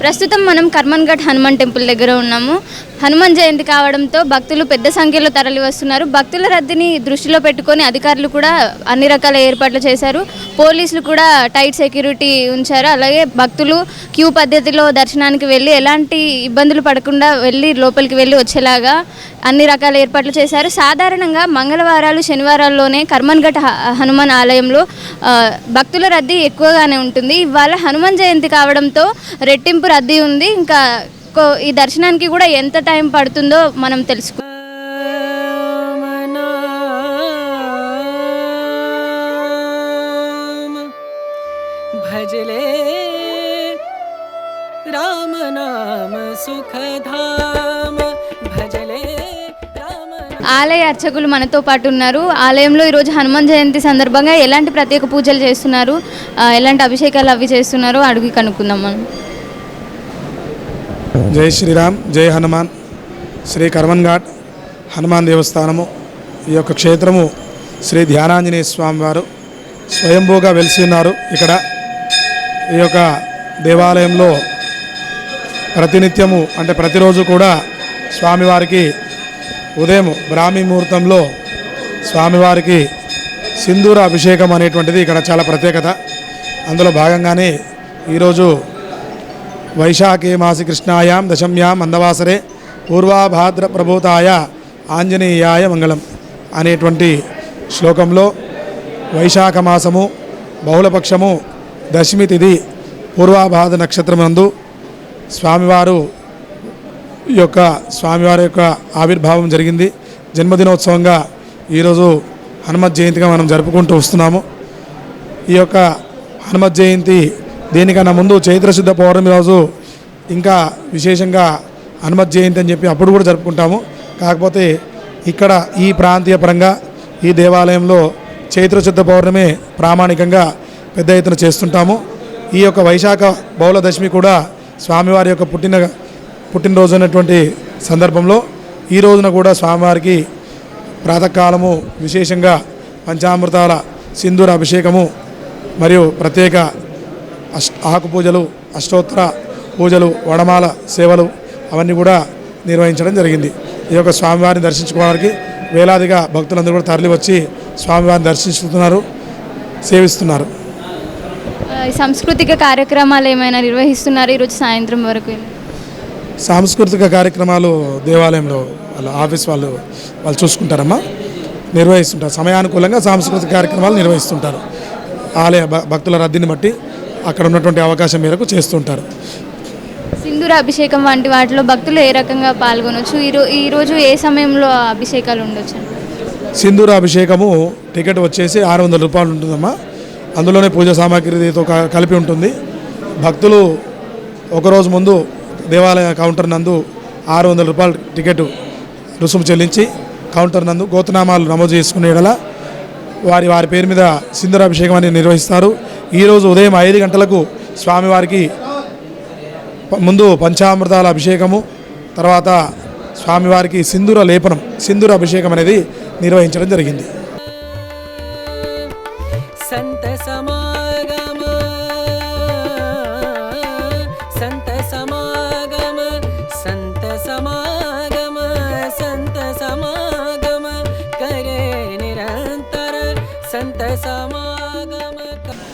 ప్రస్తుతం మనం కర్మన్ఘట్ హనుమాన్ టెంపుల్ దగ్గర ఉన్నాము. హనుమాన్ జయంతి కావడంతో భక్తులు పెద్ద సంఖ్యలో తరలి వస్తున్నారు. భక్తుల రద్దీని దృష్టిలో పెట్టుకొని అధికారులు కూడా అన్ని రకాల ఏర్పాట్లు చేశారు. పోలీసులు కూడా టైట్ సెక్యూరిటీ ఉంచారు. అలాగే భక్తులు క్యూ పద్ధతిలో దర్శనానికి వెళ్ళి ఎలాంటి ఇబ్బందులు పడకుండా లోపలికి వెళ్ళి వచ్చేలాగా అన్ని రకాల ఏర్పాట్లు చేశారు. సాధారణంగా మంగళవారాలు శనివారాల్లోనే కర్మన్ఘట్ హనుమాన్ ఆలయంలో భక్తుల రద్దీ ఎక్కువగానే ఉంటుంది. ఇవాళ హనుమాన్ జయంతి కావడంతో రెట్టింపు రద్దీ ఉంది. ఇంకా ఈ దర్శనానికి కూడా ఎంత టైం పడుతుందో మనం తెలుసుకో. భజలే రామ నామ సుఖధామ భజలే. ఆలయ అర్చకులు మనతో పాటు ఉన్నారు. ఆలయంలో ఈరోజు హనుమాన్ జయంతి సందర్భంగా ఎలాంటి ప్రత్యేక పూజలు చేస్తున్నారు, ఎలాంటి అభిషేకాలు అవి చేస్తున్నారో అడిగి కనుక్కుందాం మనం. జై శ్రీరామ్, జై హనుమాన్. శ్రీ కర్మన్ఘాట్ హనుమాన్ దేవస్థానము, ఈ యొక్క క్షేత్రము శ్రీ ధ్యానాంజనేయ స్వామి వారు స్వయంభూగా వెలిసి ఉన్నారు. ఇక్కడ ఈ యొక్క దేవాలయంలో ప్రతినిత్యము అంటే ప్రతిరోజు కూడా స్వామివారికి ఉదయం బ్రాహ్మీ ముహూర్తంలో స్వామివారికి సింధూర అభిషేకం అనేటువంటిది ఇక్కడ చాలా ప్రత్యేకత. అందులో భాగంగానే ఈరోజు వైశాఖే మాసి కృష్ణాయాం దశమ్యాం మందవాసరే పూర్వాభాద్ర ప్రభూతాయ ఆంజనేయాయ మంగళం అనేటువంటి శ్లోకంలో వైశాఖ మాసము బహుళపక్షము దశమి తిథి పూర్వాభాద్ర నక్షత్రమందు స్వామివారి యొక్క ఆవిర్భావం జరిగింది. జన్మదినోత్సవంగా ఈరోజు హనుమత్ జయంతిగా మనం జరుపుకుంటూ వస్తున్నాము. ఈ యొక్క హనుమత్ జయంతి దీనికన్నా ముందు చైత్రశుద్ధ పౌర్ణమి రోజు ఇంకా విశేషంగా హనుమత్ జయంతి అని చెప్పి అప్పుడు కూడా జరుపుకుంటాము. కాకపోతే ఇక్కడ ఈ ప్రాంతీయ పరంగా ఈ దేవాలయంలో చైత్రశుద్ధ పౌర్ణమి ప్రామాణికంగా పెద్ద ఎత్తున చేస్తుంటాము. ఈ యొక్క వైశాఖ బహుళ దశమి కూడా స్వామివారి యొక్క పుట్టినరోజు అయినటువంటి సందర్భంలో ఈ రోజున కూడా స్వామివారికి ప్రాతకాలము విశేషంగా పంచామృతాల సింధూర అభిషేకము మరియు ప్రత్యేక ఆకు పూజలు, అష్టోత్తర పూజలు, వడమాల సేవలు అవన్నీ కూడా నిర్వహించడం జరిగింది. ఈ యొక్క స్వామివారిని దర్శించుకోవడానికి వేలాదిగా భక్తులందరూ కూడా తరలి వచ్చి స్వామివారిని దర్శిస్తున్నారు, సేవిస్తున్నారు. సాంస్కృతిక కార్యక్రమాలు ఏమైనా నిర్వహిస్తున్నారు ఈరోజు సాయంత్రం వరకు? సాంస్కృతిక కార్యక్రమాలు దేవాలయంలో వాళ్ళ ఆఫీస్ వాళ్ళు చూసుకుంటారమ్మా, నిర్వహిస్తుంటారు. సమయానుకూలంగా సాంస్కృతిక కార్యక్రమాలు నిర్వహిస్తుంటారు. ఆలయ భక్తుల రద్దీని బట్టి అక్కడ ఉన్నటువంటి అవకాశం మేరకు చేస్తుంటారు. సింధూర అభిషేకం వంటి వాటిలో భక్తులు ఏ రకంగా పాల్గొనవచ్చు? ఈరోజు ఏ సమయంలో అభిషేకాలు ఉండొచ్చు? సింధూర అభిషేకము టికెట్ వచ్చేసి 600 రూపాయలు ఉంటుందమ్మా. అందులోనే పూజా సామాగ్రితో కలిపి ఉంటుంది. భక్తులు ఒకరోజు ముందు దేవాలయ కౌంటర్ నందు 600 రూపాయలు టికెట్ రుసుము చెల్లించి కౌంటర్ నందు గోత్రనామాలు నమోదు చేసుకునే యెడల వారి పేరు మీద సింధూరాభిషేకం అనేది నిర్వహిస్తారు. ఈరోజు ఉదయం 5 గంటలకు స్వామివారికి ముందు పంచామృతాల అభిషేకము, తర్వాత స్వామివారికి సింధూర లేపనం, సింధూర అభిషేకం అనేది నిర్వహించడం జరిగింది.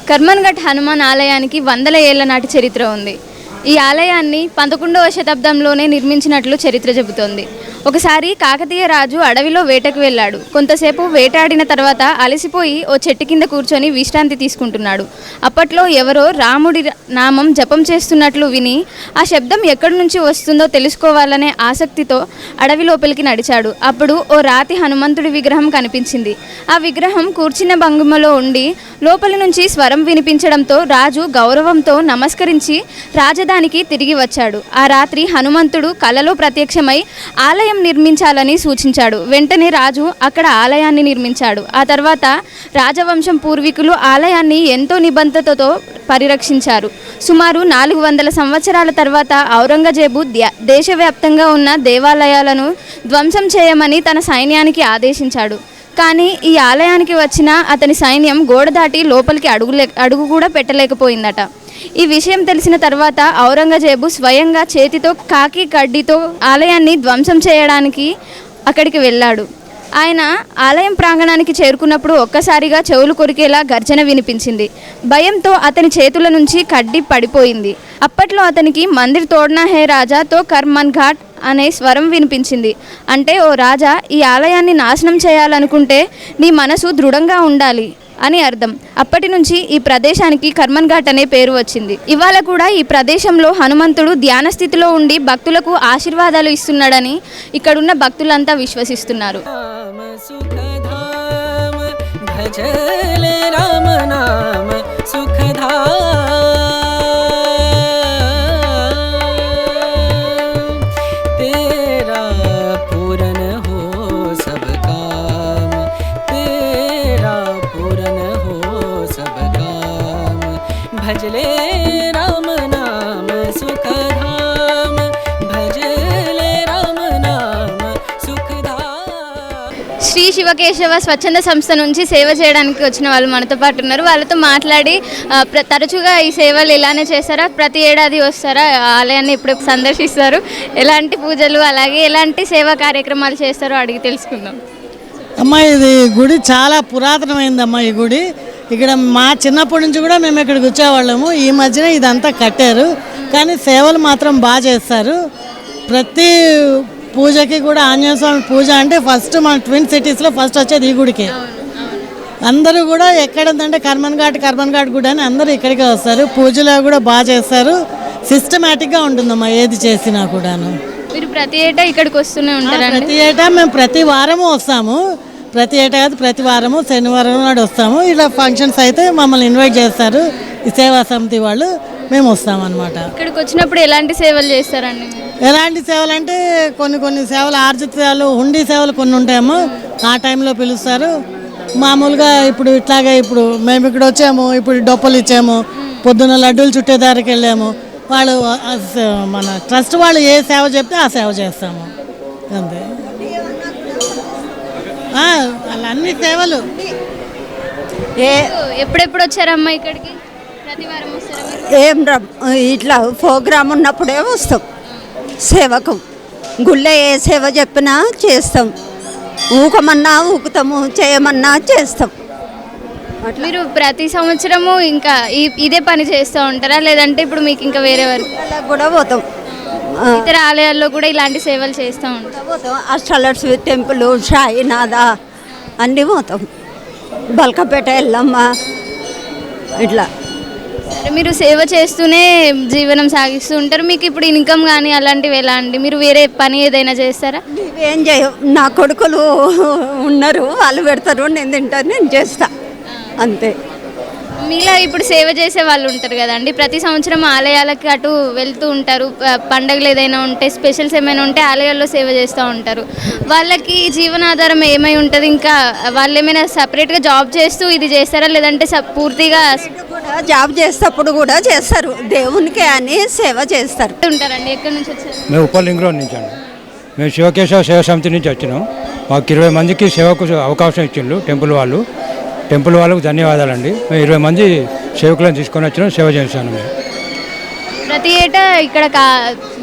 కర్మన్ఘట్ హనుమాన్ ఆలయానికి 100 ఏళ్ల నాటి చరిత్ర ఉంది. ఈ ఆలయాన్ని 11వ శతాబ్దంలోనే నిర్మించినట్లు చరిత్ర చెబుతోంది. ఒకసారి కాకతీయ రాజు అడవిలో వేటకు వెళ్ళాడు. కొంతసేపు వేటాడిన తర్వాత అలసిపోయి ఓ చెట్టు కింద కూర్చొని విశ్రాంతి తీసుకుంటున్నాడు. అప్పట్లో ఎవరో రాముడి నామం జపం చేస్తున్నట్లు విని ఆ శబ్దం ఎక్కడి నుంచి వస్తుందో తెలుసుకోవాలనే ఆసక్తితో అడవి లోపలికి నడిచాడు. అప్పుడు ఓ రాతి హనుమంతుడి విగ్రహం కనిపించింది. ఆ విగ్రహం కూర్చున్న భంగిమలో ఉండి లోపలి నుంచి స్వరం వినిపించడంతో రాజు గౌరవంతో నమస్కరించి రాజధానికి తిరిగి వచ్చాడు. ఆ రాత్రి హనుమంతుడు కలలో ప్రత్యక్షమై ఆలయం నిర్మించాలని సూచించాడు. వెంటనే రాజు అక్కడ ఆలయాన్ని నిర్మించాడు. ఆ తర్వాత రాజవంశం పూర్వీకులు ఆలయాన్ని ఎంతో నిబద్ధతతో పరిరక్షించారు. సుమారు 400 సంవత్సరాల తర్వాత ఔరంగజేబు దేశవ్యాప్తంగా ఉన్న దేవాలయాలను ధ్వంసం చేయమని తన సైన్యానికి ఆదేశించాడు. కానీ ఈ ఆలయానికి వచ్చిన అతని సైన్యం గోడ దాటి లోపలికి అడుగు కూడా పెట్టలేకపోయిందట. ఈ విషయం తెలిసిన తర్వాత ఔరంగజేబు స్వయంగా చేతితో కాకి కడ్డీతో ఆలయాన్ని ధ్వంసం చేయడానికి అక్కడికి వెళ్ళాడు. ఆయన ఆలయం ప్రాంగణానికి చేరుకున్నప్పుడు ఒక్కసారిగా చెవులు కొరికేలా గర్జన వినిపించింది. భయంతో అతని చేతుల నుంచి కడ్డీ పడిపోయింది. అప్పట్లో అతనికి మందిర్ తోడ్నా హే రాజాతో కర్మన్ ఘాట్ అనే స్వరం వినిపించింది. అంటే, ఓ రాజా, ఈ ఆలయాన్ని నాశనం చేయాలనుకుంటే నీ మనసు దృఢంగా ఉండాలి అని అర్థం. అప్పటి నుంచి ఈ ప్రదేశానికి కర్మన్ ఘాట్ అనే పేరు వచ్చింది. ఇవాళ కూడా ఈ ప్రదేశంలో హనుమంతుడు ధ్యాన స్థితిలో ఉండి భక్తులకు ఆశీర్వాదాలు ఇస్తున్నాడని ఇక్కడున్న భక్తులంతా విశ్వసిస్తున్నారు. राम सुखधाम भजले राम नाम सुखधाम तेरा पूरन हो सब काम तेरा पूरन हो सब काम भजले राम नाम सुखधाम भजले राम नाम सुखधाम. శ్రీ శివకేశవ స్వచ్ఛంద సంస్థ నుంచి సేవ చేయడానికి వచ్చిన వాళ్ళు మనతో పాటు ఉన్నారు. వాళ్ళతో మాట్లాడి తరచుగా ఈ సేవలు ఇలానే చేస్తారా, ప్రతి ఏడాది వస్తారా, ఆలయాన్ని ఎప్పుడు సందర్శిస్తారు, ఎలాంటి పూజలు అలాగే ఎలాంటి సేవా కార్యక్రమాలు చేస్తారో అడిగి తెలుసుకుందాం. అమ్మ, ఇది గుడి చాలా పురాతనమైందమ్మా. ఈ గుడి ఇక్కడ మా చిన్నప్పటి నుంచి కూడా మేము ఇక్కడికి వచ్చేవాళ్ళము. ఈ మధ్యన ఇదంతా కట్టారు, కానీ సేవలు మాత్రం బాగా చేస్తారు. ప్రతి పూజకి కూడా ఆంజనేయ స్వామి పూజ అంటే ఫస్ట్ మన ట్విన్ సిటీస్లో ఫస్ట్ వచ్చేది ఈ గుడికి. అందరూ కూడా ఎక్కడంటే కర్మన్ ఘాట్ గుడి అని అందరూ ఇక్కడికే వస్తారు. పూజలు కూడా బాగా చేస్తారు. సిస్టమేటిక్గా ఉంటుందమ్మా ఏది చేసినా కూడాను. మీరు ప్రతి ఏటా ఇక్కడికి వస్తూనే ఉంటారండి? ప్రతి ఏటా మేము ప్రతి వారము వస్తాము. ప్రతి ఏటా కాదు, ప్రతి వారము శనివారం నాడు వస్తాము. ఇలా ఫంక్షన్స్ అయితే మమ్మల్ని ఇన్వైట్ చేస్తారు ఈ సేవా సమితి వాళ్ళు, మేము వస్తామన్నమాట. ఇక్కడికి వచ్చినప్పుడు ఎలాంటి సేవలు చేస్తారండి? ఎలాంటి సేవలు అంటే కొన్ని సేవలు, ఆర్జిత సేవలు, హుండీ సేవలు కొన్ని ఉంటాయేమో, ఆ టైంలో పిలుస్తారు. మామూలుగా ఇప్పుడు ఇట్లాగే ఇప్పుడు మేము ఇక్కడ వచ్చాము, ఇప్పుడు డొప్పలు ఇచ్చాము, పొద్దున్న లడ్డూలు చుట్టేదారికి వెళ్ళాము. వాళ్ళు మన ట్రస్ట్ వాళ్ళు ఏ సేవ చెప్తే ఆ సేవ చేస్తాము అంతే. అలా అన్ని సేవలు. ఎప్పుడెప్పుడు వచ్చారమ్మా ఇక్కడికి? ప్రతి వారం వస్తారా మీరు? ఏం ఇట్లా ప్రోగ్రామ్ ఉన్నప్పుడే వస్తాం సేవకు. గుళ్ళో ఏ సేవ చెప్పినా చేస్తాం. ఊకమన్నా ఊకుతాము, చేయమన్నా చేస్తాం. మీరు ప్రతి సంవత్సరము ఇంకా ఇదే పని చేస్తూ ఉంటారా, లేదంటే ఇప్పుడు మీకు ఇంకా వేరే వరకు అలా కూడా పోతాం. ఇతర ఆలయాల్లో కూడా ఇలాంటి సేవలు చేస్తూ ఉంటారు? పోతాం. అష్టలక్ష్మి టెంపుల్, సాయినాథ అన్నీ పోతాం. బల్కపేట ఎల్లమ్మ ఇట్లా. సరే, మీరు సేవ చేస్తూనే జీవనం సాగిస్తూ ఉంటారు. మీకు ఇప్పుడు ఇన్కమ్ కానీ అలాంటివి ఎలా అండి? మీరు వేరే పని ఏదైనా చేస్తారా? ఏం చేయం. నా కొడుకులు ఉన్నారు, వాళ్ళు పెడతారు, నేను తింటాను, నేను చేస్తా అంతే. మీలా ఇప్పుడు సేవ చేసే వాళ్ళు ఉంటారు కదండి, ప్రతి సంవత్సరం ఆలయాలకి అటు వెళ్తూ ఉంటారు. పండగలు ఏదైనా ఉంటే, స్పెషల్స్ ఏమైనా ఉంటే ఆలయాల్లో సేవ చేస్తూ ఉంటారు. వాళ్ళకి జీవనాధారం ఏమై ఉంటుంది? ఇంకా వాళ్ళు ఏమైనా సపరేట్గా జాబ్ చేస్తూ ఇది చేస్తారా, లేదంటే పూర్తిగా కూడా జాబ్ చేసేటప్పుడు కూడా చేస్తారు, దేవునికి అని సేవ చేస్తారు. ఉంటారండి? ఎక్కడి నుంచి వచ్చారు? మేము ఉప్పల్ రోడ్ నుంచి అండి. మేము శివకేశవ సేవా సమితి నుంచి వచ్చినాం. మాకు 20 మందికి సేవకు అవకాశం ఇచ్చిండ్రు టెంపుల్ వాళ్ళకు ధన్యవాదాలండి. మేము 20 మంది సేవకులను తీసుకొని వచ్చినాం, సేవ చేస్తాను. మేము ప్రతి ఏటా ఇక్కడ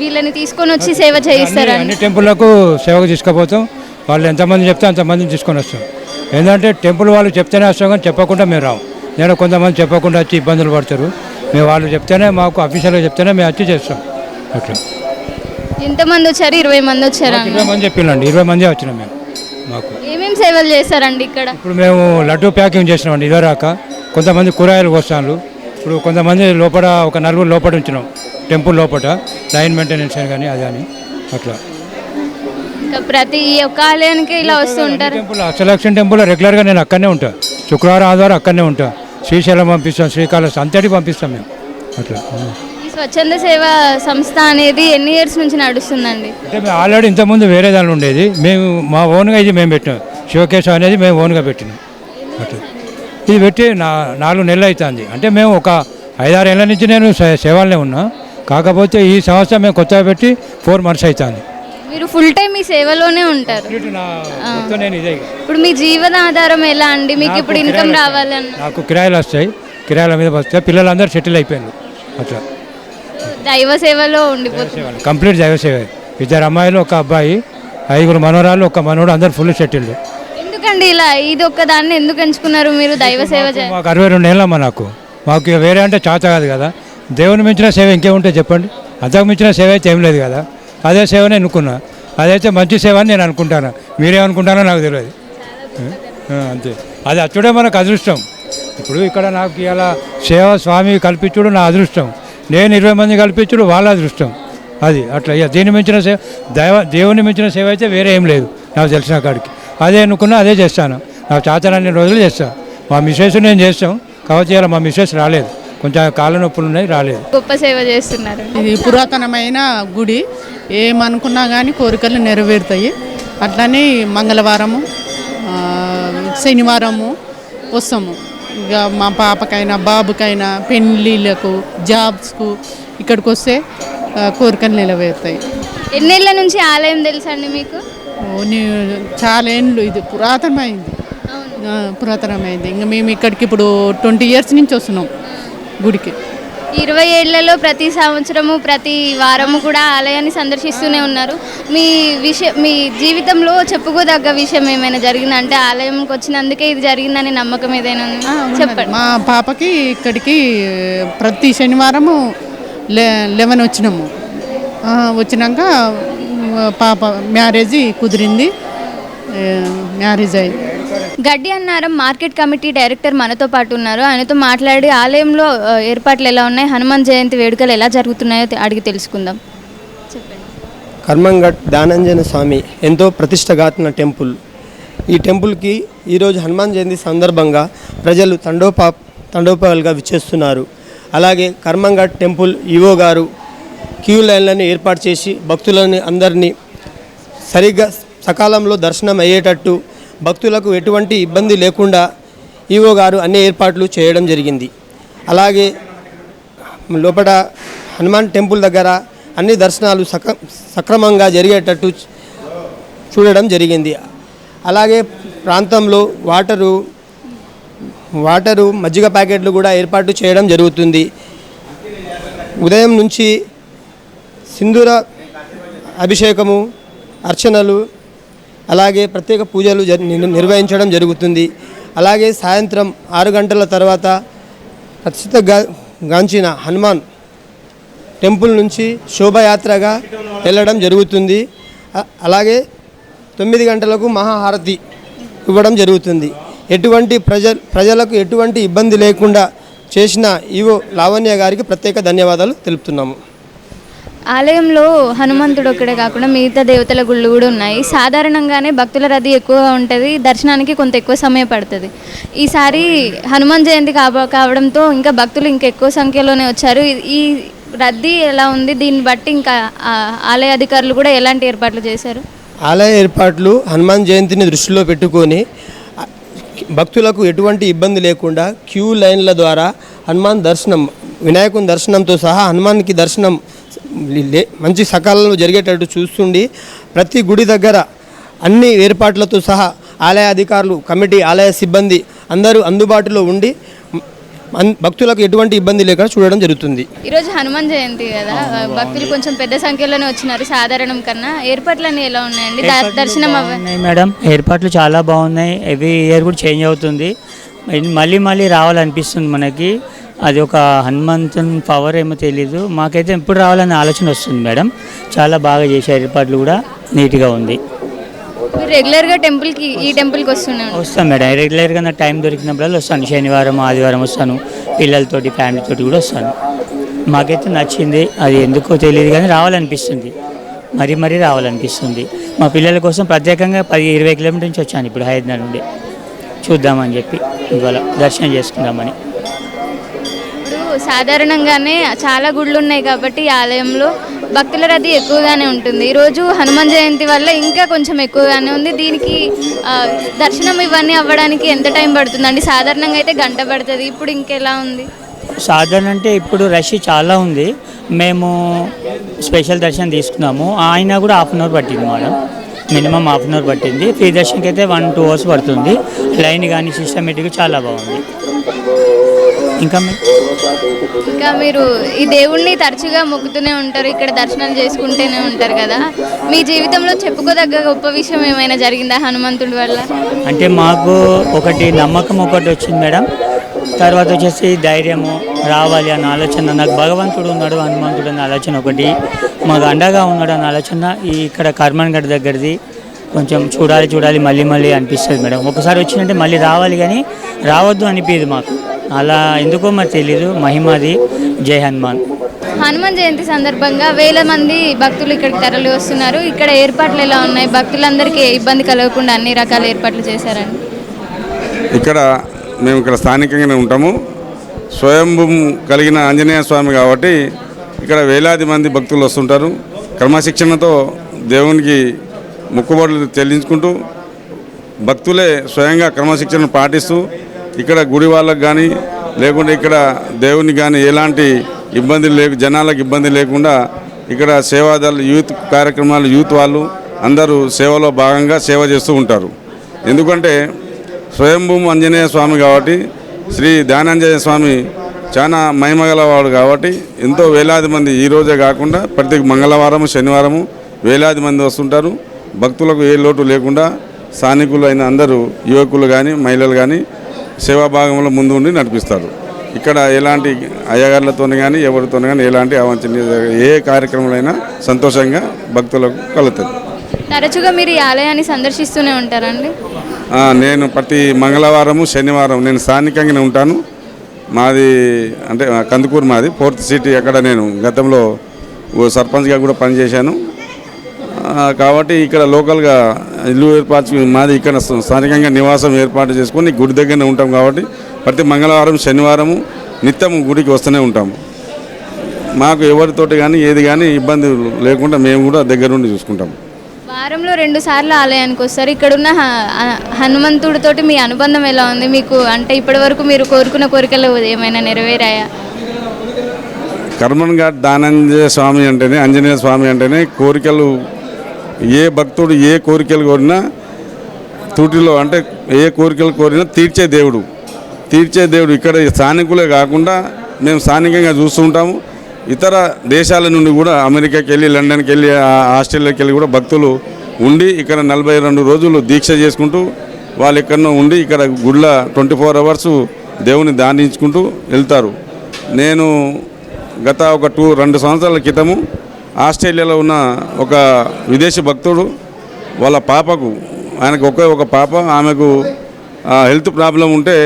వీళ్ళని తీసుకొని వచ్చి సేవ చేయిస్తారా? అన్ని టెంపుల్లకు సేవకు తీసుకుపోతాం. వాళ్ళు ఎంతమంది చెప్తే అంతమందిని తీసుకొని వస్తాం. ఏంటంటే టెంపుల్ వాళ్ళు చెప్తేనే వస్తాం, కానీ చెప్పకుండా మేము రాము. నేను కొంతమంది చెప్పకుండా వచ్చి ఇబ్బందులు పడతారు. మేము వాళ్ళు చెప్తేనే, మాకు అఫీషియల్గా చెప్తేనే మేము వచ్చి చేస్తాం. అట్లా. ఎంతమంది వచ్చారు? 20 మంది వచ్చారా? 20 మంది చెప్పిండండి, 20 మంది వచ్చినాం మేము. మాకు ఏమేమి సేవలు చేస్తారండి ఇక్కడ? ఇప్పుడు మేము లడ్డూ ప్యాకింగ్ చేసినామండి ఇదివరాక. కొంతమంది కూరగాయలు వస్తాను. ఇప్పుడు కొంతమంది లోపల ఒక 4 లోపల ఉంచినాం, టెంపుల్ లోపల లైన్ మెయింటెనెన్స్ అని కానీ అది అని అట్లా. ఇంకా ప్రతి ఒక్క ఆలయానికి ఇలా వస్తూ ఉంటారు? టెంపుల్ అష్టలక్ష్మి టెంపుల్ రెగ్యులర్గా నేను అక్కడనే ఉంటాను. శుక్రవారం ఆదివారం అక్కడనే ఉంటాను. శ్రీశైలం పంపిస్తాం, శ్రీకాళహస్తి అంతటి పంపిస్తాం మేము అట్లా. ఈ స్వచ్ఛంద సేవా సంస్థ అనేది ఎన్ని ఇయర్స్ నుంచి నడుస్తుందండి? అంటే మేము ఆల్రెడీ ఇంతకుముందు వేరే దానిలో ఉండేది, మేము మా ఓన్గా ఇది మేము పెట్టినాం. శివకేశవ అనేది మేము ఓన్గా పెట్టినాం అట్లా. ఇది పెట్టి 4 నెలలు అవుతుంది. అంటే మేము ఒక 5-6 ఏళ్ళ నుంచి నేను సేవలనే ఉన్నా. కాకపోతే ఈ సంవత్సరం మేము కొత్తగా పెట్టి 4 months అవుతుంది. మీరు ఫుల్ టైం మీ సేవలోనే ఉంటారు? నేను ఇదే. ఇప్పుడు మీ జీవన ఆధారం ఎలా అండి? మీకు ఇప్పుడు ఇన్కమ్ రావాలని? నాకు కిరాయిలు వస్తాయి, కిరాయిల మీద వస్తాయి. పిల్లలందరూ సెటిల్ అయిపోయారు. అట్లా దైవ సేవలో ఉండిపోతుంది. కంప్లీట్ దైవ సేవ. 2 అమ్మాయిలు 1 అబ్బాయి, 5 మనవరాలు 1 మనవడు, అందరు ఫుల్ సెటిల్డ్. ఎందుకండి ఇలా ఇది ఒక్క దాన్ని ఎందుకు ఎంచుకున్నారు మీరు దైవ సేవ మాకు 62 ఏళ్ళమ్మా. మాకు ఇక వేరే అంటే చాత కాదు కదా. దేవుని మించిన సేవ ఇంకేముంటే చెప్పండి. అంతకు మించిన సేవ అయితే ఏం లేదు కదా. అదే సేవనే ఎన్నుకున్నా. అదైతే మంచి సేవ అని నేను అనుకుంటాను. మీరేమనుకుంటానో నాకు తెలియదు. అంతే, అది అచ్చుడే మనకు అదృష్టం. ఇప్పుడు ఇక్కడ నాకు ఇలా సేవ స్వామి కల్పించుడు నా అదృష్టం. నేను 20 మంది కల్పించుడు వాళ్ళ అదృష్టం. అది అట్లా. ఇక దీన్ని మించిన సేవ, దేవుని మించిన సేవ అయితే వేరే ఏం లేదు నాకు తెలిసిన కాడికి. అదే అనుకున్నా, అదే చేస్తాను. నాకు చాతనన్ని రోజులు చేస్తాను. మా మిస్సెస్ నేను చేస్తాం కాబట్టి ఇలా మా మిస్సెస్ రాలేదు, కొంచెం కాళ్ళ నొప్పులు ఉన్నాయి, రాలేదు. గొప్ప సేవ చేస్తున్నారు. ఇది పురాతనమైన గుడి, ఏమనుకున్నా కానీ కోరికలు నెరవేరుతాయి. అట్లనే మంగళవారము, శనివారము వస్తాము. ఇక మా పాపకైనా బాబుకైనా పెళ్ళిళ్ళకు, జాబ్స్కు ఇక్కడికి వస్తే కోరికలు నెరవేరుతాయి. ఎన్నేళ్ల నుంచి ఆలయం తెలుసండి మీకు? చాలా ఏండ్లు, ఇది పురాతనమైంది. పురాతనమైంది. ఇంకా మేము ఇక్కడికి ఇప్పుడు 20 years నుంచి వస్తున్నాం గుడికి. 20 ఏళ్లలో ప్రతి సంవత్సరము ప్రతి వారము కూడా ఆలయాన్ని సందర్శిస్తూనే ఉన్నారు. మీ జీవితంలో చెప్పుకోదగ్గ విషయం ఏమైనా జరిగిందా? అంటే ఆలయంకి వచ్చినందుకే ఇది జరిగిందనే నమ్మకం ఏదైనా ఉందా? చెప్పండి. మా పాపకి ఇక్కడికి ప్రతి శనివారము 11 వచ్చినాము. వచ్చినాక పాప మ్యారేజ్ కుదిరింది, మ్యారేజ్ అయింది. గడ్డి అన్నారం మార్కెట్ కమిటీ డైరెక్టర్ మనతో పాటు ఉన్నారు. ఆయనతో మాట్లాడి ఆలయంలో ఏర్పాట్లు ఎలా ఉన్నాయి, హనుమాన్ జయంతి వేడుకలు ఎలా జరుగుతున్నాయో అడిగి తెలుసుకుందాం. కర్మంఘట్ దానంజన స్వామి ఎంతో ప్రతిష్టగాత్మ టెంపుల్. ఈ టెంపుల్కి ఈరోజు హనుమాన్ జయంతి సందర్భంగా ప్రజలు తండోపాలుగా విచ్చేస్తున్నారు. అలాగే కర్మంఘట్ టెంపుల్ ఈవో గారు క్యూ లైన్లను ఏర్పాటు చేసి భక్తులని అందరినీ సరిగ్గా సకాలంలో దర్శనం అయ్యేటట్టు, భక్తులకు ఎటువంటి ఇబ్బంది లేకుండా ఈవో గారు అన్ని ఏర్పాట్లు చేయడం జరిగింది. అలాగే లోపల హనుమాన్ టెంపుల్ దగ్గర అన్ని దర్శనాలు సక్రమంగా జరిగేటట్టు చూడడం జరిగింది. అలాగే ప్రాంతంలో వాటరు మజ్జిగ ప్యాకెట్లు కూడా ఏర్పాటు చేయడం జరుగుతుంది. ఉదయం నుంచి సింధూర అభిషేకము, అర్చనలు, అలాగే ప్రత్యేక పూజలు నిర్వహించడం జరుగుతుంది. అలాగే సాయంత్రం 6 గంటల తర్వాత ప్రసిద్ధగాంచిన హనుమాన్ టెంపుల్ నుంచి శోభయాత్రగా వెళ్ళడం జరుగుతుంది. అలాగే 9 గంటలకు మహాహారతి ఇవ్వడం జరుగుతుంది. ఎటువంటి ప్రజలకు ఎటువంటి ఇబ్బంది లేకుండా చేసిన ఈవో లావణ్య గారికి ప్రత్యేక ధన్యవాదాలు తెలుపుతున్నాము. ఆలయంలో హనుమంతుడు ఒక్కడే కాకుండా మిగతా దేవతల గుళ్ళు కూడా ఉన్నాయి. సాధారణంగానే భక్తుల రద్దీ ఎక్కువగా ఉంటుంది, దర్శనానికి కొంత ఎక్కువ సమయం పడుతుంది. ఈసారి హనుమాన్ జయంతి కావడంతో ఇంకా భక్తులు ఇంకా ఎక్కువ సంఖ్యలోనే వచ్చారు. ఈ రద్దీ ఎలా ఉంది, దీన్ని బట్టి ఇంకా ఆలయ అధికారులు కూడా ఎలాంటి ఏర్పాట్లు చేశారు? ఆలయ ఏర్పాట్లు హనుమాన్ జయంతిని దృష్టిలో పెట్టుకొని భక్తులకు ఎటువంటి ఇబ్బంది లేకుండా క్యూ లైన్ల ద్వారా హనుమాన్ దర్శనం, వినాయకుని దర్శనంతో సహా హనుమాన్కి దర్శనం మంచి సకాలంలో జరిగేటట్టు చూస్తుండి ప్రతి గుడి దగ్గర అన్ని ఏర్పాట్లతో సహా ఆలయ అధికారులు, కమిటీ, ఆలయ సిబ్బంది అందరూ అందుబాటులో ఉండి భక్తులకు ఎటువంటి ఇబ్బంది లేకుండా చూడడం జరుగుతుంది. ఈరోజు హనుమాన్ జయంతి కదా, భక్తులు కొంచెం పెద్ద సంఖ్యలోనే వచ్చినారు సాధారణం కన్నా. ఏర్పాట్లన్నీ ఎలా ఉన్నాయండి? దర్శనం ఉన్నాయి మేడం, ఏర్పాట్లు చాలా బాగున్నాయి. ఎవ్రీ ఇయర్ కూడా చేంజ్ అవుతుంది. మళ్ళీ రావాలనిపిస్తుంది మనకి. అది ఒక హనుమంతుని పవర్ ఏమో తెలీదు, మాకైతే ఎప్పుడు రావాలనే ఆలోచన వస్తుంది మేడం. చాలా బాగా చేశారు, ఏర్పాట్లు కూడా నీట్గా ఉంది. రెగ్యులర్గా ఈ టెంపుల్కి వస్తాను మేడం. రెగ్యులర్గా నా టైం దొరికినప్పుడల్లా వస్తాను. శనివారం, ఆదివారం వస్తాను. పిల్లలతోటి, ఫ్యామిలీతోటి కూడా వస్తాను. మాకైతే నచ్చింది. అది ఎందుకో తెలియదు కానీ రావాలనిపిస్తుంది, మరీ రావాలనిపిస్తుంది. మా పిల్లల కోసం ప్రత్యేకంగా 10-20 కిలోమీటర్ నుంచి వచ్చాను ఇప్పుడు హైదరాబాద్ నుండి, చూద్దామని చెప్పి, ఇవాళ దర్శనం చేసుకుందామని. సాధారణంగానే చాలా గుళ్ళు ఉన్నాయి కాబట్టి ఈ ఆలయంలో భక్తుల రద్దీ ఎక్కువగానే ఉంటుంది. ఈరోజు హనుమాన్ జయంతి వల్ల ఇంకా కొంచెం ఎక్కువగానే ఉంది. దీనికి దర్శనం ఇవన్నీ అవ్వడానికి ఎంత టైం పడుతుందండి? సాధారణంగా అయితే గంట పడుతుంది, ఇప్పుడు ఇంకెలా ఉంది? సాధారణ అంటే ఇప్పుడు రష్ చాలా ఉంది. మేము స్పెషల్ దర్శనం తీసుకున్నాము, ఆయన కూడా 1/2 అవర్ పట్టింది మేడం. మినిమం 1/2 అవర్ పట్టింది. ఫ్రీ దర్శనంకి అయితే 1-2 అవర్స్ పడుతుంది. లైన్ కానీ సిస్టమేటిక్గా చాలా బాగుంది. ఇంకా మీరు ఈ దేవుణ్ణి తరచుగా మొక్కుతూనే ఉంటారు, ఇక్కడ దర్శనాలు చేసుకుంటూనే ఉంటారు కదా, మీ జీవితంలో చెప్పుకోదగ్గ గొప్ప విషయం ఏమైనా జరిగిందా హనుమంతుడి వల్ల? అంటే మాకు ఒకటి నమ్మకం ఒకటి వచ్చింది మేడం. తర్వాత వచ్చేసి ధైర్యము రావాలి అన్న ఆలోచన, నాకు భగవంతుడు ఉన్నాడు హనుమంతుడు అన్న ఆలోచన ఒకటి, మాకు అండగా ఉన్నాడు అన్న ఆలోచన ఈ ఇక్కడ కర్మన్ఘట్ దగ్గరది కొంచెం చూడాలి మళ్ళీ అనిపిస్తుంది మేడం. ఒకసారి వచ్చిందంటే మళ్ళీ రావాలి కానీ రావద్దు అనిపించదు మాకు, అలా ఎందుకో మరి తెలీదు, మహిమది. జై హనుమాన్. హనుమాన్ జయంతి సందర్భంగా వేల మంది భక్తులు ఇక్కడికి తరలి వస్తున్నారు. ఇక్కడ ఏర్పాట్లు ఎలా ఉన్నాయి? భక్తులందరికీ ఏ ఇబ్బంది కలగకుండా అన్ని రకాల ఏర్పాట్లు చేశారండి. మేము ఇక్కడ స్థానికంగానే ఉంటాము. స్వయంభూ కలిగిన ఆంజనేయ స్వామి కాబట్టి ఇక్కడ వేలాది మంది భక్తులు వస్తుంటారు. క్రమశిక్షణతో దేవునికి మొక్కుబడులు చెల్లించుకుంటూ భక్తులే స్వయంగా క్రమశిక్షణను పాటిస్తూ ఇక్కడ గుడి వాళ్ళకు కానీ లేకుంటే ఇక్కడ దేవునికి కానీ ఎలాంటి ఇబ్బంది జనాలకు ఇబ్బంది లేకుండా ఇక్కడ సేవాదాలు యూత్ కార్యక్రమాలు యూత్ వాళ్ళు అందరూ సేవలో భాగంగా సేవ చేస్తూ ఉంటారు. ఎందుకంటే స్వయంభూ ఆంజనేయ స్వామి కాబట్టి శ్రీ ధ్యానాంజనేయ స్వామి చాలా మహిమగలవాడు కాబట్టి ఎంతో వేలాది మంది ఈరోజే కాకుండా ప్రతి మంగళవారము శనివారము వేలాది మంది వస్తుంటారు. భక్తులకు ఏ లోటు లేకుండా స్థానికులు అయిన అందరూ యువకులు కానీ మహిళలు కానీ సేవాభాగంలో ముందు ఉండి నడిపిస్తారు. ఇక్కడ ఎలాంటి అయ్యగారులతో కానీ ఎవరితో కానీ ఎలాంటి అవాంఛనీయ ఏ కార్యక్రమాలైనా సంతోషంగా భక్తులకు కలుగుతుంది. తరచుగా మీరు ఈ ఆలయాన్ని సందర్శిస్తూనే ఉంటారండి? నేను ప్రతి మంగళవారము శనివారం నేను స్థానికంగానే ఉంటాను. మాది అంటే కందుకూరు, మాది 4th సిటీ. అక్కడ నేను గతంలో సర్పంచ్గా కూడా పనిచేశాను కాబట్టి ఇక్కడ లోకల్గా ఇల్లు ఏర్పాటు మాది ఇక్కడ స్థానికంగా నివాసం ఏర్పాటు చేసుకొని గుడి దగ్గరనే ఉంటాం కాబట్టి ప్రతి మంగళవారం శనివారము నిత్యం గుడికి వస్తూనే ఉంటాము. మాకు ఎవరితోటి కానీ ఏది కానీ ఇబ్బంది లేకుండా మేము కూడా దగ్గరుండి చూసుకుంటాము. వారంలో 2 సార్లు ఆలయానికి వస్తారు. ఇక్కడున్న హనుమంతుడితోటి మీ అనుబంధం ఎలా ఉంది మీకు? అంటే ఇప్పటి వరకు మీరు కోరుకున్న కోరికలు ఏమైనా నెరవేరాయా? కర్మన్ఘట్ ధ్యానాంజనేయ స్వామి అంటేనే ఆంజనేయ స్వామి అంటేనే కోరికలు, ఏ భక్తుడు ఏ కోరికలు కోరినా త్రుటిలో అంటే ఏ కోరికలు కోరినా తీర్చే దేవుడు ఇక్కడ స్థానికులే కాకుండా మేము స్థానికంగా చూస్తూ ఉంటాము. ఇతర దేశాల నుండి కూడా అమెరికాకి వెళ్ళి, లండన్కి వెళ్ళి, ఆస్ట్రేలియాకి వెళ్ళి కూడా భక్తులు ఉండి ఇక్కడ 42 రోజులు దీక్ష చేసుకుంటూ వాళ్ళు ఎక్కడో ఉండి ఇక్కడ గుళ్ళ 24 అవర్స్ దేవుని ధ్యానించుకుంటూ వెళ్తారు. నేను గత ఒక 2 సంవత్సరాల క్రితము ఆస్ట్రేలియాలో ఉన్న ఒక విదేశీ భక్తుడు వాళ్ళ పాపకు, ఆయనకు ఒక పాప, ఆమెకు హెల్త్ ప్రాబ్లం ఉంటే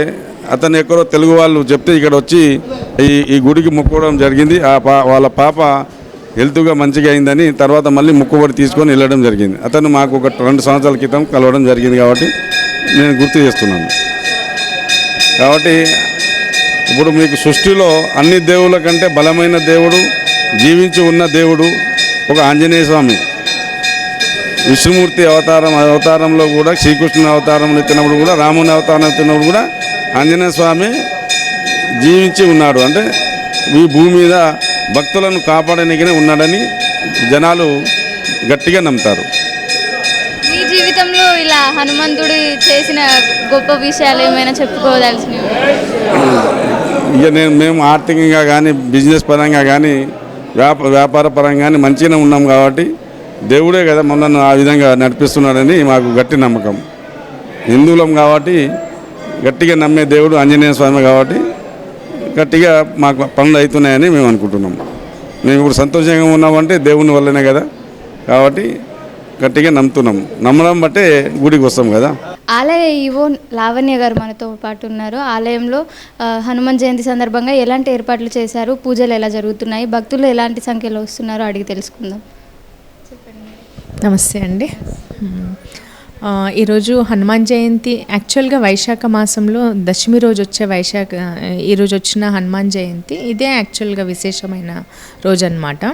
అతను ఎక్కడో తెలుగు వాళ్ళు చెప్తే ఇక్కడ వచ్చి ఈ గుడికి మొక్కుకోవడం జరిగింది. వాళ్ళ పాప హెల్త్గా మంచిగా అయిందని తర్వాత మళ్ళీ మొక్కుబడి తీసుకొని వెళ్ళడం జరిగింది. అతను మాకు ఒక 2 సంవత్సరాల క్రితం కలవడం జరిగింది కాబట్టి నేను గుర్తు చేస్తున్నాను. కాబట్టి ఇప్పుడు మీకు సృష్టిలో అన్ని దేవుళ్ళ కంటే బలమైన దేవుడు, జీవించి ఉన్న దేవుడు ఒక ఆంజనేయ స్వామి. విష్ణుమూర్తి అవతారంలో కూడా, శ్రీకృష్ణుని అవతారంలో ఎత్తినప్పుడు కూడా, రాముని అవతారం ఎత్తినప్పుడు కూడా ఆంజనేయ స్వామి జీవించి ఉన్నాడు. అంటే ఈ భూమి మీద భక్తులను కాపాడనికనే ఉన్నాడని జనాలు గట్టిగా నమ్ముతారు. మీ జీవితంలో ఇలా హనుమంతుడు చేసిన గొప్ప విషయాలు ఏమైనా చెప్పుకోవాల్సినవి? ఇక మేము ఆర్థికంగా కానీ, బిజినెస్ పరంగా కానీ, వ్యాపార పరంగా కానీ మంచిగానే ఉన్నాం కాబట్టి దేవుడే కదా మనల్ని ఆ విధంగా నడిపిస్తున్నాడని మాకు గట్టి నమ్మకం. హిందువులం కాబట్టి గట్టిగా నమ్మే దేవుడు ఆంజనేయ స్వామి కాబట్టి గట్టిగా మాకు పనులు అవుతున్నాయని మేము అనుకుంటున్నాం. మేము ఇప్పుడు సంతోషంగా ఉన్నామంటే దేవుని వల్లనే కదా, కాబట్టి గట్టిగా నమ్ముతున్నాం. నమ్మడం బట్టే గుడికి వస్తాం కదా. ఆలయ ఈవో లావణ్య గారు మనతో పాటు ఉన్నారు. ఆలయంలో హనుమాన్ జయంతి సందర్భంగా ఎలాంటి ఏర్పాట్లు చేశారు, పూజలు ఎలా జరుగుతున్నాయి, భక్తులు ఎలాంటి సంఖ్యలో వస్తున్నారో అడిగి తెలుసుకుందాం. నమస్తే అండి. ఈరోజు హనుమాన్ జయంతి యాక్చువల్గా వైశాఖ మాసంలో దశమి రోజు వచ్చే ఈరోజు వచ్చిన హనుమాన్ జయంతి ఇదే యాక్చువల్గా విశేషమైన రోజు అన్నమాట.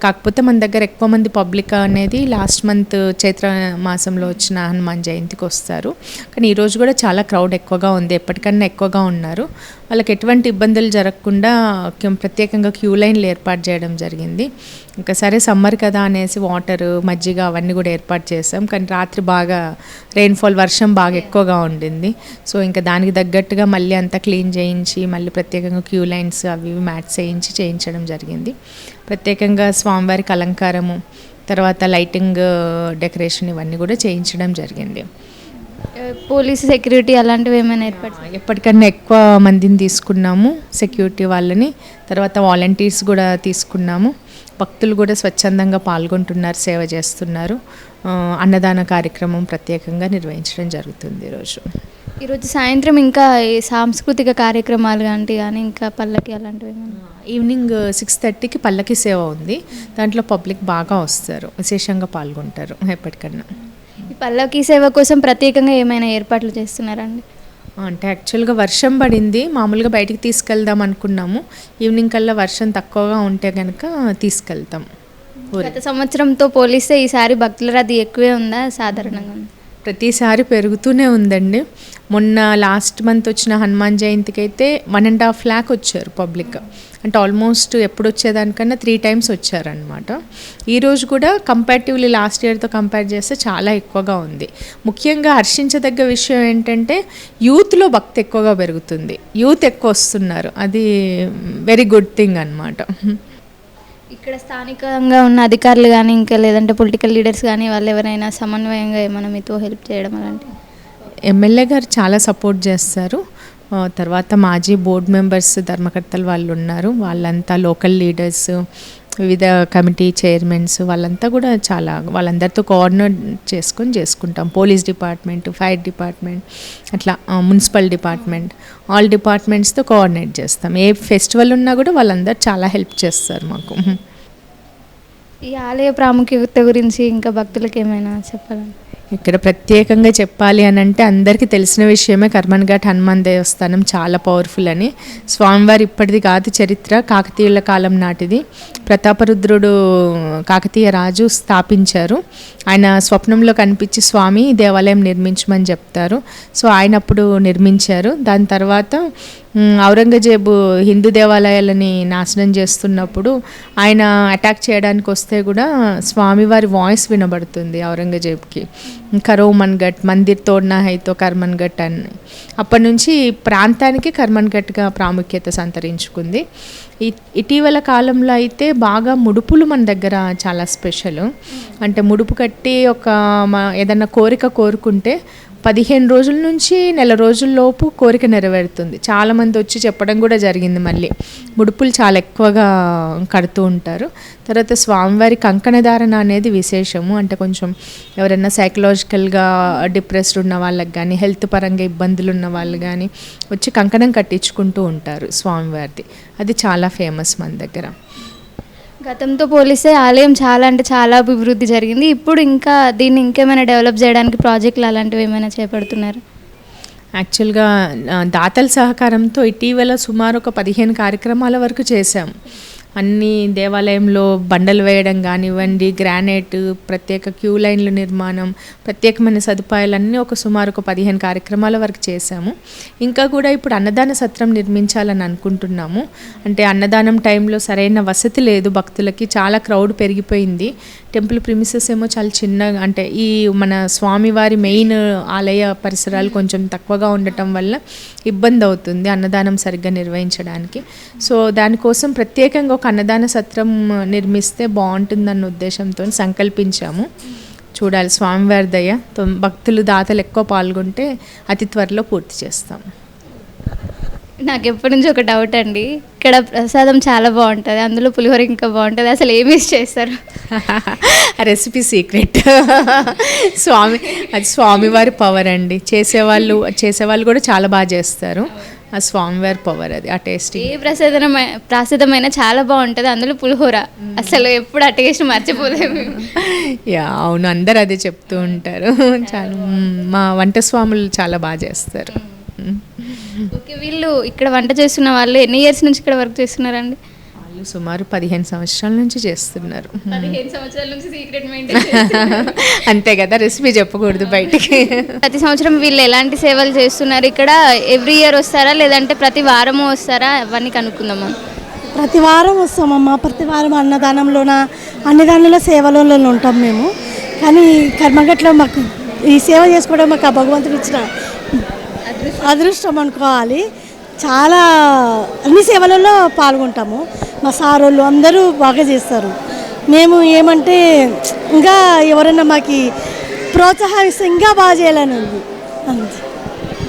కాకపోతే మన దగ్గర ఎక్కువ మంది పబ్లిక్ అనేది లాస్ట్ మంత్ చైత్ర మాసంలో వచ్చిన హనుమాన్ జయంతికి వస్తారు. కానీ ఈరోజు కూడా చాలా క్రౌడ్ ఎక్కువగా ఉంది, ఎప్పటికన్నా ఎక్కువగా ఉన్నారు. వాళ్ళకి ఎటువంటి ఇబ్బందులు జరగకుండా ప్రత్యేకంగా క్యూ లైన్లు ఏర్పాటు చేయడం జరిగింది. ఇంకా సరే సమ్మర్ కదా అనేసి వాటర్, మజ్జిగ అవన్నీ కూడా ఏర్పాటు చేసాం. కానీ రాత్రి బాగా రెయిన్ఫాల్, వర్షం బాగా ఎక్కువగా ఉండింది. సో ఇంకా దానికి తగ్గట్టుగా మళ్ళీ అంతా క్లీన్ చేయించి మళ్ళీ ప్రత్యేకంగా క్యూ లైన్స్ అవి మ్యాట్స్ చేయించడం జరిగింది. ప్రత్యేకంగా స్వామివారికి అలంకారము, తర్వాత లైటింగ్, డెకరేషన్ ఇవన్నీ కూడా చేయించడం జరిగింది. పోలీసు సెక్యూరిటీ అలాంటివి ఏమైనా ఏర్పాటు? ఎప్పటికన్నా ఎక్కువ మందిని తీసుకున్నాము సెక్యూరిటీ వాళ్ళని, తర్వాత వాలంటీర్స్ కూడా తీసుకున్నాము. భక్తులు కూడా స్వచ్ఛందంగా పాల్గొంటున్నారు, సేవ చేస్తున్నారు. అన్నదాన కార్యక్రమం ప్రత్యేకంగా నిర్వహించడం జరుగుతుంది ఈరోజు సాయంత్రం ఇంకా ఈ సాంస్కృతిక కార్యక్రమాలు కానీ ఇంకా పల్లకి అలాంటివి ఈవినింగ్ 6:30కి పల్లకి సేవ ఉంది. దాంట్లో పబ్లిక్ బాగా వస్తారు, విశేషంగా పాల్గొంటారు ఎప్పటికన్నా. ఈ పల్లకి సేవ కోసం ప్రత్యేకంగా ఏమైనా ఏర్పాట్లు చేస్తున్నారండి? అంటే యాక్చువల్గా వర్షం పడింది, మామూలుగా బయటికి తీసుకెళ్దాం అనుకున్నాము. ఈవినింగ్ కల్లా వర్షం తక్కువగా ఉంటే కనుక తీసుకెళ్తాం. గత సంవత్సరంతో పోలిస్తే ఈసారి భక్తుల రద్దీ ఎక్కువే ఉందా సాధారణంగా? ప్రతిసారి పెరుగుతూనే ఉందండి. మొన్న లాస్ట్ మంత్ వచ్చిన హనుమాన్ జయంతికి అయితే 1.5 lakh వచ్చారు పబ్లిక్. అంటే ఆల్మోస్ట్ ఎప్పుడు వచ్చేదానికన్నా 3 times వచ్చారనమాట. ఈరోజు కూడా కంపారిటివ్లీ లాస్ట్ ఇయర్తో కంపేర్ చేస్తే చాలా ఎక్కువగా ఉంది. ముఖ్యంగా హర్షించదగ్గ విషయం ఏంటంటే యూత్లో భక్తి ఎక్కువగా పెరుగుతుంది, యూత్ ఎక్కువ వస్తున్నారు. అది వెరీ గుడ్ థింగ్ అనమాట. ఇక్కడ స్థానికంగా ఉన్న అధికారులు కానీ ఇంకా లేదంటే పొలిటికల్ లీడర్స్ కానీ వాళ్ళు ఎవరైనా సమన్వయంగా ఏమైనా మీతో హెల్ప్ చేయడం అలాంటివి? ఎమ్మెల్యే గారు చాలా సపోర్ట్ చేస్తారు. తర్వాత మాజీ బోర్డు మెంబర్స్, ధర్మకర్తలు వాళ్ళు ఉన్నారు. వాళ్ళంతా లోకల్ లీడర్స్, వివిధ కమిటీ చైర్మన్స్ వాళ్ళంతా కూడా వాళ్ళందరితో కోఆర్డినేట్ చేసుకుంటాం. పోలీస్ డిపార్ట్మెంట్, ఫైర్ డిపార్ట్మెంట్, అట్లా మున్సిపల్ డిపార్ట్మెంట్, ఆల్ డిపార్ట్మెంట్స్తో కోఆర్డినేట్ చేస్తాం. ఏ ఫెస్టివల్ ఉన్నా కూడా వాళ్ళందరూ చాలా హెల్ప్ చేస్తారు మాకు. ఈ ఆలయ ప్రాముఖ్యత గురించి ఇంకా భక్తులకు ఏమైనా చెప్పాలండి? ఇక్కడ ప్రత్యేకంగా చెప్పాలి అని అంటే అందరికీ తెలిసిన విషయమే, కర్మన్ ఘాట్ హనుమాన్ దేవస్థానం చాలా పవర్ఫుల్ అని. స్వామివారి ఇప్పటిది కాదు చరిత్ర, కాకతీయుల కాలం నాటిది. ప్రతాపరుద్రుడు కాకతీయ రాజు స్థాపించారు. ఆయన స్వప్నంలో కనిపించి స్వామి దేవాలయం నిర్మించమని చెప్తారు. సో ఆయన అప్పుడు నిర్మించారు. దాని తర్వాత ఔరంగజేబు హిందూ దేవాలయాలని నాశనం చేస్తున్నప్పుడు ఆయన అటాక్ చేయడానికి వస్తే కూడా స్వామివారి వాయిస్ వినబడుతుంది ఔరంగజేబ్కి, కరో మన్గట్ మందిర్ తోడ్నా హైతో కర్మన్ ఘట్ అని. అప్పటి నుంచి ప్రాంతానికి కర్మన్ ఘట్గా ప్రాముఖ్యత సంతరించుకుంది. ఇటీవల కాలంలో అయితే బాగా ముడుపులు మన దగ్గర చాలా స్పెషల్. అంటే ముడుపు కట్టి ఏదన్నా కోరిక కోరుకుంటే 15 రోజుల నుంచి నెల రోజుల్లోపు కోరిక నెరవేరుతుంది. చాలామంది వచ్చి చెప్పడం కూడా జరిగింది. మళ్ళీ ముడుపులు చాలా ఎక్కువగా కడుతూ ఉంటారు. తర్వాత స్వామివారి కంకణధారణ అనేది విశేషము. అంటే కొంచెం ఎవరైనా సైకలాజికల్గా డిప్రెస్డ్ ఉన్న వాళ్ళకి కానీ, హెల్త్ పరంగా ఇబ్బందులు ఉన్న వాళ్ళు కానీ వచ్చి కంకణం కట్టించుకుంటూ ఉంటారు స్వామివారిది. అది చాలా ఫేమస్ మన దగ్గర. గతంతో పోలిస్తే ఆలయం చాలా అంటే చాలా అభివృద్ధి జరిగింది. ఇప్పుడు ఇంకా దీన్ని ఇంకేమైనా డెవలప్ చేయడానికి ప్రాజెక్టులు అలాంటివి ఏమైనా చేపడుతున్నారు? యాక్చువల్గా దాతల సహకారంతో ఇటీవల సుమారు ఒక 15 కార్యక్రమాల వరకు చేశాం. అన్ని దేవాలయంలో బండలు వేయడం కానివ్వండి, గ్రానైట్, ప్రత్యేక క్యూ లైన్ల నిర్మాణం, ప్రత్యేకమైన సదుపాయాలన్నీ సుమారు ఒక 15 కార్యక్రమాల వరకు చేశాము. ఇంకా కూడా ఇప్పుడు అన్నదాన సత్రం నిర్మించాలని అనుకుంటున్నాము. అంటే అన్నదానం టైంలో సరైన వసతి లేదు భక్తులకి, చాలా క్రౌడ్ పెరిగిపోయింది. టెంపుల్ ప్రిమిసెస్ ఏమో చాలా చిన్నగా, అంటే ఈ మన స్వామివారి మెయిన్ ఆలయ పరిసరాలు కొంచెం తక్కువగా ఉండటం వల్ల ఇబ్బంది అవుతుంది అన్నదానం సరిగ్గా నిర్వహించడానికి. సో దానికోసం ప్రత్యేకంగా ఒక అన్నదాన సత్రం నిర్మిస్తే బాగుంటుందన్న ఉద్దేశంతో సంకల్పించాము. చూడాలి, స్వామివారి దయ, భక్తులు దాతలు ఎక్కువ పాల్గొంటే అతి త్వరలో పూర్తి చేస్తాం. నాకు ఎప్పటి నుంచి ఒక డౌట్ అండి, ఇక్కడ ప్రసాదం చాలా బాగుంటుంది, అందులో పులిహోర ఇంకా బాగుంటుంది, అసలు ఏం యూస్ చేస్తారు? Recipe secret. అది స్వామివారి పవర్ అండి. చేసేవాళ్ళు కూడా చాలా బాగా చేస్తారు. ఆ స్వామివారి పవర్ అది, ఆ టేస్ట్. ఏ ప్రసాదమైన చాలా బాగుంటుంది, అందులో పులిహోర అసలు ఎప్పుడు ఆ టేస్ట్ మర్చిపోలేము. యా అవును, అందరు అదే చెప్తూ ఉంటారు. చాలా మా వంట స్వాములు చాలా బాగా చేస్తారు. ఓకే, వీళ్ళు ఇక్కడ వంట చేస్తున్న వాళ్ళు ఎన్ని ఇయర్స్ నుంచి ఇక్కడ వర్క్ చేస్తున్నారండి? వాళ్ళు వాళ్ళు సుమారు 15 సంవత్సరాల నుంచి చేస్తున్నారు. 15 సంవత్సరాల నుంచి సీక్రెట్ మెయింటైన్ అంతే కదా, రెసిపీ చెప్పకూడదు బయటికి. ప్రతి సంవత్సరం వీళ్ళు ఎలాంటి సేవలు చేస్తున్నారు ఇక్కడ? ఎవ్రీ ఇయర్ వస్తారా లేదంటే ప్రతి వారము వస్తారా? అవన్నీ కనుక్కుందామా. ప్రతి వారం వస్తామమ్మా. ప్రతి వారం అన్నదానంలోన అన్ని దానిలో సేవలలో ఉంటాం మేము. కానీ కర్మగట్లో మాకు ఈ సేవ చేసుకోవడం మాకు ఆ భగవంతుడు ఇచ్చిన అదృష్టం అనుకోవాలి. చాలా అన్ని సేవలలో పాల్గొంటాము. మా సారోళ్ళు అందరూ బాగా చేస్తారు. మేము ఏమంటే ఇంకా ఎవరైనా మాకు ప్రోత్సాహిస్తే ఇంకా బాగా చేయాలని ఉంది అంతే.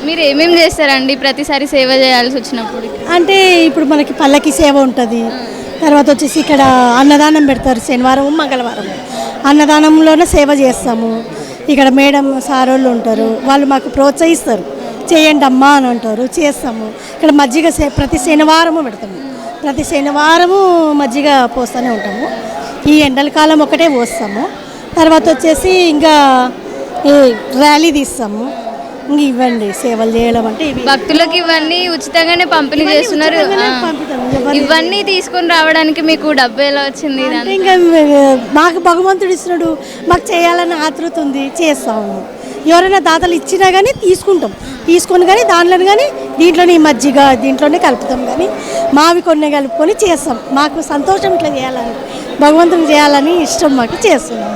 మీరు ఏమేమి చేస్తారండి ప్రతిసారి సేవ చేయాల్సి వచ్చినప్పుడు? అంటే ఇప్పుడు మనకి పల్లకి సేవ ఉంటుంది. తర్వాత వచ్చేసి ఇక్కడ అన్నదానం పెడతారు శనివారం మంగళవారం. అన్నదానంలోనే సేవ చేస్తాము. ఇక్కడ మేడం సారోళ్ళు ఉంటారు, వాళ్ళు మాకు ప్రోత్సహిస్తారు, చేయండి అమ్మా అని అంటారు, చేస్తాము. ఇక్కడ మజ్జిగ ప్రతి శనివారము పెడతాము. ప్రతి శనివారము మజ్జిగ పోస్తూనే ఉంటాము. ఈ ఎండల కాలం ఒకటే పోస్తాము. తర్వాత వచ్చేసి ఇంకా ఈ ర్యాలీ తీస్తాము. ఇంక ఇవ్వండి సేవలు చేయడం అంటే ఇవి భక్తులకు ఇవన్నీ ఉచితంగానే పంపిణీ చేస్తున్నారు. ఇవన్నీ తీసుకొని రావడానికి మీకు డబ్బు ఎలా వచ్చింది? ఇంకా మాకు భగవంతుడు ఇస్తున్నాడు, మాకు చేయాలని ఆతృత ఉంది, చేస్తాము. ఎవరైనా దాతలు ఇచ్చినా కానీ తీసుకొని కానీ దాంట్లోనే కానీ దీంట్లోనే మజ్జిగ దీంట్లోనే కలుపుతాం. కానీ మావి కొన్ని కలుపుకొని చేస్తాం. మాకు సంతోషం ఇట్లా చేయాలని, భగవంతుని చేయాలని ఇష్టం, మాకు చేస్తున్నాం.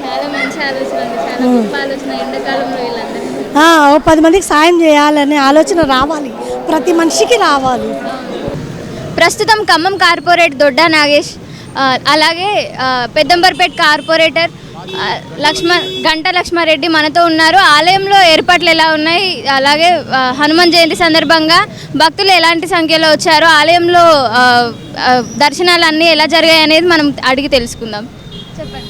చాలా మంచి ఆలోచన, చాలా గొప్ప ఆలోచన. ఎండాకాలంలో వీళ్ళందరూ 10 మందికి సాయం చేయాలనే ఆలోచన రావాలి, ప్రతి మనిషికి రావాలి. ప్రస్తుతం ఖమ్మం కార్పొరేట్ దొడ్డా నాగేష్, అలాగే పెద్దంబర్పేట్ కార్పొరేటర్ గంట లక్ష్మారెడ్డి మనతో ఉన్నారు. ఆలయంలో ఏర్పాట్లు ఎలా ఉన్నాయి, అలాగే హనుమాన్ జయంతి సందర్భంగా భక్తులు ఎలాంటి సంఖ్యలో వచ్చారో, ఆలయంలో దర్శనాలు అన్నీ ఎలా జరిగాయి అనేది మనం అడిగి తెలుసుకుందాం. చెప్పండి.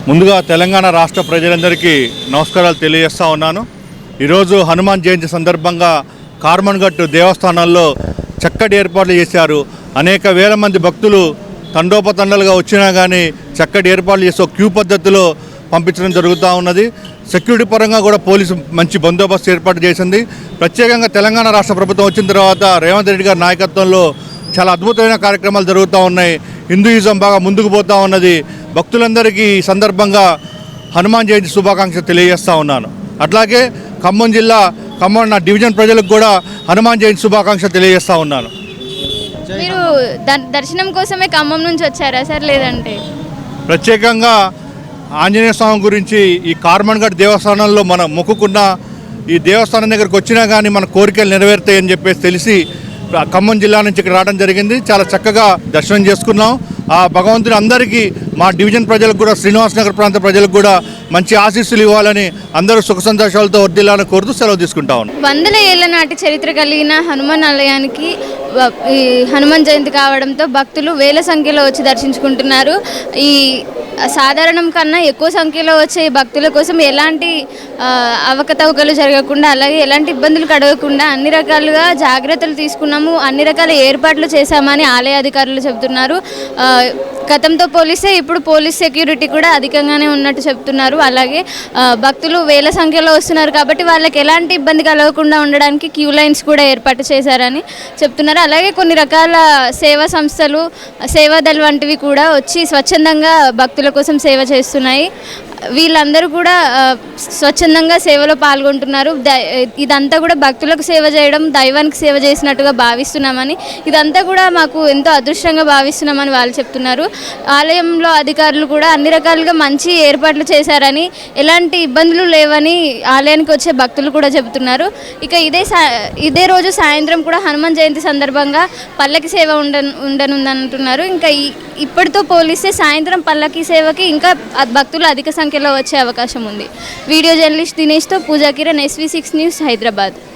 ముందుగా తెలంగాణ రాష్ట్ర ప్రజలందరికీ నమస్కారాలు తెలియజేస్తూ ఉన్నాను. ఈరోజు హనుమాన్ జయంతి సందర్భంగా కార్మన్ఘట్ దేవస్థానాల్లో చక్కటి ఏర్పాట్లు చేశారు. అనేక వేల మంది భక్తులు తండోపతండాలుగా వచ్చినా కానీ చక్కటి ఏర్పాట్లు చేసి క్యూ పద్ధతిలో పంపించడం జరుగుతూ ఉన్నది. సెక్యూరిటీ పరంగా కూడా పోలీసు మంచి బందోబస్తు ఏర్పాటు చేసింది. ప్రత్యేకంగా తెలంగాణ రాష్ట్ర ప్రభుత్వం వచ్చిన తర్వాత రేవంత్ రెడ్డి గారి నాయకత్వంలో చాలా అద్భుతమైన కార్యక్రమాలు జరుగుతూ ఉన్నాయి. హిందూయిజం బాగా ముందుకు పోతూ ఉన్నది. భక్తులందరికీ ఈ సందర్భంగా హనుమాన్ జయంతి శుభాకాంక్షలు తెలియజేస్తూ ఉన్నాను. అట్లాగే ఖమ్మం జిల్లా ఖమ్మం నా డివిజన్ ప్రజలకు కూడా హనుమాన్ జయంతి శుభాకాంక్షలు తెలియజేస్తూ ఉన్నాను. మీరు దర్శనం కోసమే ఖమ్మం నుంచి వచ్చారా సార్, లేదంటే? ప్రత్యేకంగా ఆంజనేయ స్వామి గురించి ఈ కార్మన్ఘట్ దేవస్థానంలో మనం మొక్కుకున్న ఈ దేవస్థానం దగ్గరికి వచ్చినా కానీ మన కోరికలు నెరవేరుతాయని చెప్పేసి తెలిసి ఖమ్మం జిల్లా నుంచి ఇక్కడ రావడం జరిగింది. చాలా చక్కగా దర్శనం చేసుకున్నాం. ఆ భగవంతుని అందరికీ మా డివిజన్ ప్రజలకు కూడా శ్రీనివాస్ నగర్ ప్రాంత ప్రజలకు కూడా మంచి ఆశీస్సులు ఇవ్వాలని, అందరూ సుఖ సంతోషాలతో వర్ధిల్లాలని కోరుతూ సెలవు తీసుకుంటా ఉన్నాం. 100 ఏళ్ల నాటి చరిత్ర కలిగిన హనుమాన్ ఆలయానికి ఈ హనుమాన్ జయంతి కావడంతో భక్తులు వేల సంఖ్యలో వచ్చి దర్శించుకుంటున్నారు. ఈ సాధారణం కన్నా ఎక్కువ సంఖ్యలో వచ్చే భక్తుల కోసం ఎలాంటి అవకతవకలు జరగకుండా, అలాగే ఎలాంటి ఇబ్బందులు కలగకుండా అన్ని రకాలుగా జాగ్రత్తలు తీసుకున్నాము, అన్ని రకాల ఏర్పాట్లు చేశామని ఆలయ అధికారులు చెబుతున్నారు. గతంతో పోలిస్తే ఇప్పుడు పోలీస్ సెక్యూరిటీ కూడా అధికంగానే ఉన్నట్టు చెప్తున్నారు. అలాగే భక్తులు వేల సంఖ్యలో వస్తున్నారు కాబట్టి వాళ్ళకి ఎలాంటి ఇబ్బంది కలగకుండా ఉండడానికి క్యూ లైన్స్ కూడా ఏర్పాటు చేశారని చెప్తున్నారు. అలాగే కొన్ని రకాల సేవా సంస్థలు, సేవాదళ్ వంటివి కూడా వచ్చి స్వచ్ఛందంగా భక్తుల కోసం సేవ చేస్తున్నాయి. వీళ్ళందరూ కూడా స్వచ్ఛందంగా సేవలో పాల్గొంటున్నారు. ఇదంతా కూడా భక్తులకు సేవ చేయడం, దైవానికి సేవ చేసినట్టుగా భావిస్తున్నామని, ఇదంతా కూడా మాకు ఎంతో అదృష్టంగా భావిస్తున్నామని వాళ్ళు చెప్తున్నారు. ఆలయంలో అధికారులు కూడా అన్ని రకాలుగా మంచి ఏర్పాట్లు చేశారని, ఎలాంటి ఇబ్బందులు లేవని ఆలయానికి వచ్చే భక్తులు కూడా చెబుతున్నారు. ఇక ఇదే రోజు సాయంత్రం కూడా హనుమాన్ జయంతి సందర్భంగా పల్లకి సేవ ఉండనుందంటున్నారు. ఇంకా ఇప్పటితో పోలిస్తే సాయంత్రం పల్లకి సేవకి ఇంకా భక్తులు అధిక సంఖ్యలో వచ్చే అవకాశం ఉంది. వీడియో జర్నలిస్ట్ దినేష్తో పూజా కిరణ్, SV6 న్యూస్, హైదరాబాద్.